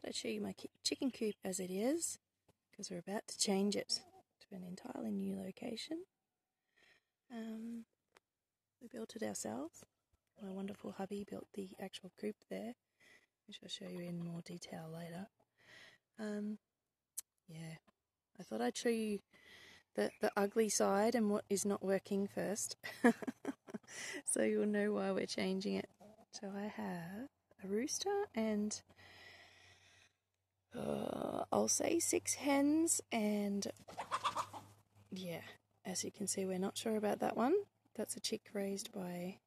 thought I'd show you my chicken coop as it is, because we're about to change it to an entirely new location. We built it ourselves. My wonderful hubby built the actual coop there, which I'll show you in more detail later. Yeah, I thought I'd show you the ugly side and what is not working first, so you'll know why we're changing it. So I have a rooster and I'll say 6 hens, and yeah, as you can see, we're not sure about that one. That's a chick raised by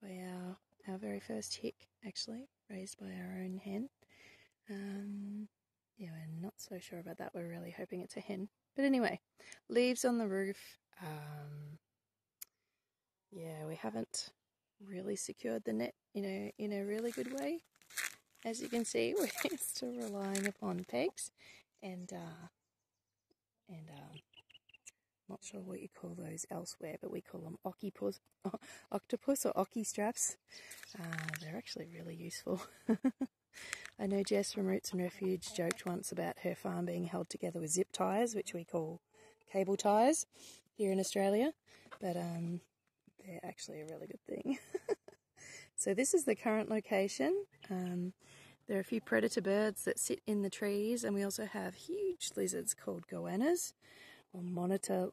our very first chick, actually, raised by our own hen. Yeah, we're not so sure about that. We're really hoping it's a hen. But anyway, leaves on the roof. Yeah, we haven't really secured the net in a really good way. As you can see, we're still relying upon pegs and not sure what you call those elsewhere, but we call them octopus or ocky straps. They're actually really useful. I know Jess from Roots and Refuge joked once about her farm being held together with zip ties, which we call cable ties here in Australia, but they're actually a really good thing. So this is the current location. There are a few predator birds that sit in the trees, and we also have huge lizards called goannas, or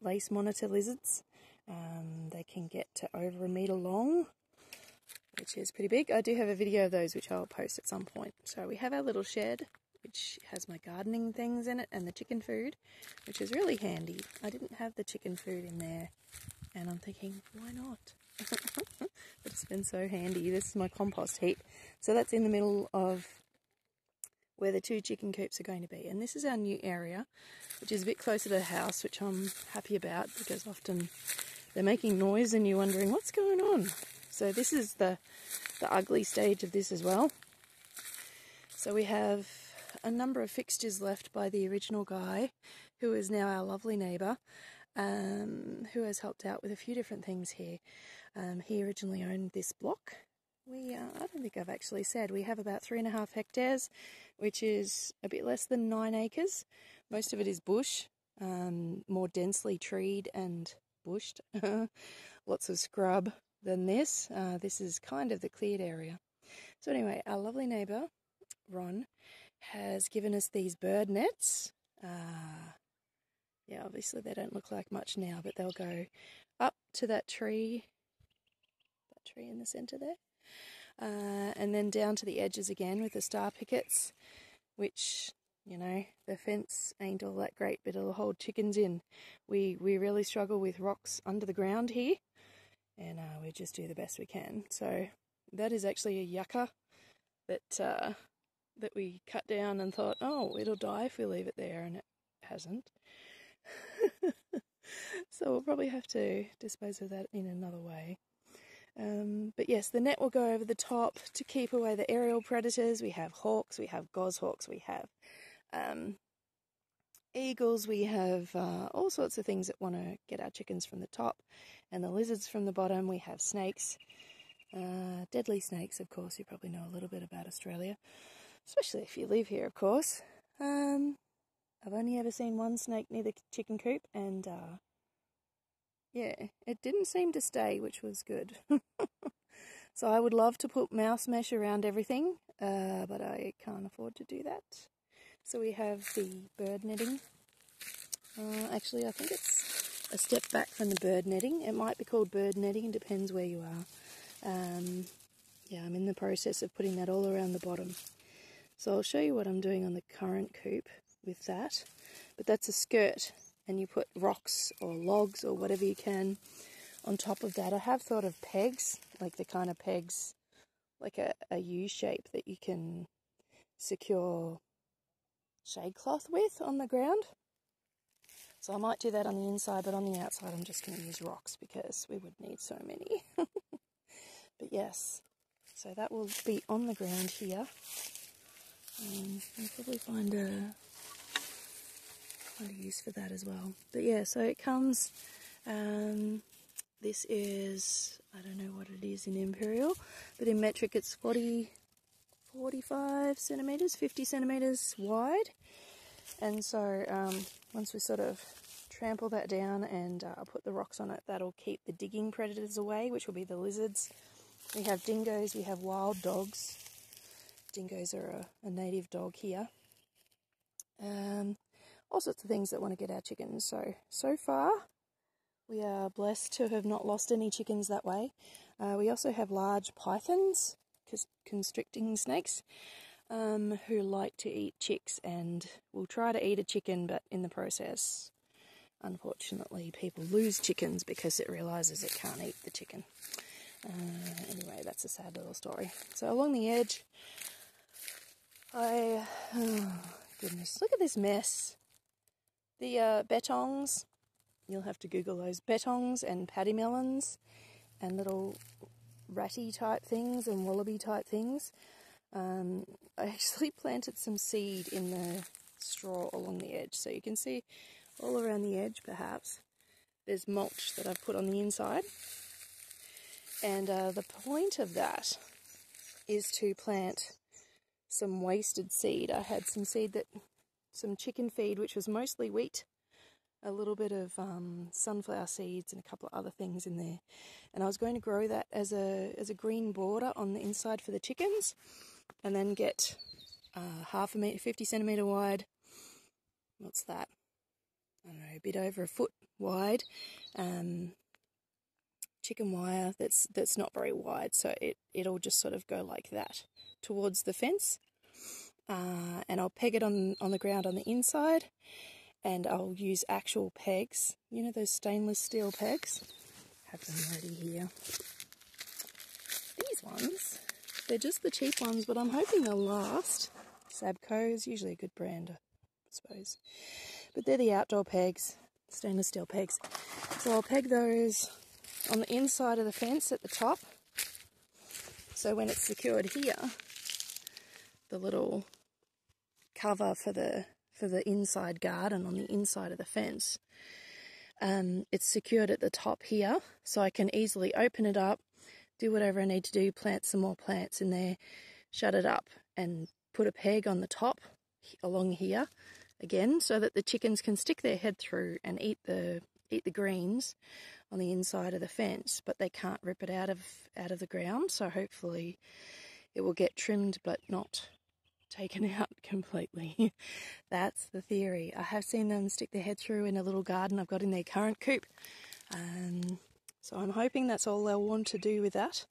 lace monitor lizards. They can get to over 1 metre long, which is pretty big. I do have a video of those which I'll post at some point. So we have our little shed, which has my gardening things in it, and the chicken food, which is really handy. I didn't have the chicken food in there, and I'm thinking, why not? But it's been so handy. This is my compost heap. So that's in the middle of where the 2 chicken coops are going to be. And this is our new area, which is a bit closer to the house, which I'm happy about, because often they're making noise and you're wondering what's going on. So this is the ugly stage of this as well. So we have a number of fixtures left by the original guy, who is now our lovely neighbour, who has helped out with a few different things here. He originally owned this block. I don't think I've actually said, we have about 3.5 hectares, which is a bit less than 9 acres. Most of it is bush, more densely treed and bushed. Lots of scrub than this. This is kind of the cleared area. So anyway, our lovely neighbour, Ron, has given us these bird nets. Yeah, obviously they don't look like much now, but they'll go up to that tree in the centre there. And then down to the edges again with the star pickets, which, you know, the fence ain't all that great, but it'll hold chickens in. We really struggle with rocks under the ground here, and we just do the best we can. So that is actually a yucca that we cut down and thought, oh, it'll die if we leave it there, and it hasn't. So we'll probably have to dispose of that in another way. But yes, the net will go over the top to keep away the aerial predators. We have hawks, we have goshawks, we have eagles, we have all sorts of things that want to get our chickens from the top, and the lizards from the bottom. We have snakes, deadly snakes, of course. You probably know a little bit about Australia, especially if you live here, of course. I've only ever seen one snake near the chicken coop, and yeah, it didn't seem to stay, which was good. So I would love to put mouse mesh around everything, but I can't afford to do that. So we have the bird netting. Actually, I think it's a step back from the bird netting. It might be called bird netting, depends where you are. Yeah, I'm in the process of putting that all around the bottom. So I'll show you what I'm doing on the current coop with that. But that's a skirt, and you put rocks or logs or whatever you can on top of that. I have thought of pegs, like the kind of pegs, like a U shape that you can secure shade cloth with on the ground. So I might do that on the inside, but on the outside I'm just going to use rocks because we would need so many. But yes, so that will be on the ground here. I'll probably find a use for that as well. But yeah, so it comes, this is, I don't know what it is in imperial, but in metric it's 40 45 centimetres, 50 centimetres wide. And so once we sort of trample that down and put the rocks on it, that'll keep the digging predators away, which will be the lizards. We have dingoes, we have wild dogs. Dingoes are a native dog here. All sorts of things that want to get our chickens. So far, we are blessed to have not lost any chickens that way. We also have large pythons, constricting snakes, who like to eat chicks and will try to eat a chicken, but in the process, unfortunately, people lose chickens because it realises it can't eat the chicken. Anyway, that's a sad little story. So along the edge, oh goodness, look at this mess. The bettongs, you'll have to Google those, bettongs and paddy melons and little ratty type things and wallaby type things. I actually planted some seed in the straw along the edge, so you can see all around the edge perhaps there's mulch that I've put on the inside, and the point of that is to plant some wasted seed. I had some seed some chicken feed, which was mostly wheat, a little bit of sunflower seeds and a couple of other things in there, and I was going to grow that as a green border on the inside for the chickens, and then get 50 centimetre wide, what's that, I don't know, a bit over a foot wide chicken wire that's not very wide, so it'll just sort of go like that towards the fence, and I'll peg it on the ground on the inside, and I'll use actual pegs, you know, those stainless steel pegs. Have them ready here. These ones, they're just the cheap ones, but I'm hoping they'll last. Sabco is usually a good brand, I suppose. But they're the outdoor pegs, stainless steel pegs. So I'll peg those on the inside of the fence at the top. So when it's secured here, the little cover for the inside garden on the inside of the fence, it's secured at the top here, so I can easily open it up, do whatever I need to do, plant some more plants in there, shut it up, and put a peg on the top along here again, so that the chickens can stick their head through and eat the greens on the inside of the fence, but they can't rip it out of the ground. So hopefully it will get trimmed but not taken out completely. That's the theory. I have seen them stick their head through in a little garden I've got in their current coop. So I'm hoping that's all they'll want to do with that.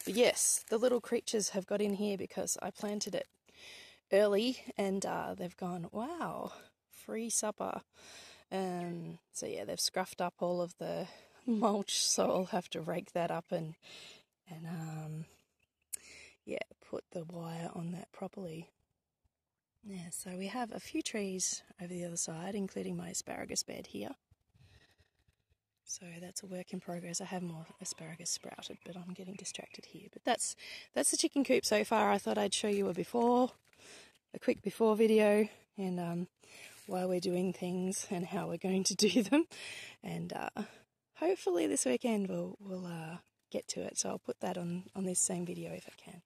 But yes, the little creatures have got in here because I planted it early, and they've gone, wow, free supper. So yeah, they've scruffed up all of the mulch, so I'll have to rake that up and yeah, put the wire on that properly. Yeah, so we have a few trees over the other side, including my asparagus bed here. So that's a work in progress. I have more asparagus sprouted, but I'm getting distracted here. But that's the chicken coop so far. I thought I'd show you a quick before video, and why we're doing things and how we're going to do them. And hopefully this weekend we'll get to it. So I'll put that on this same video if I can.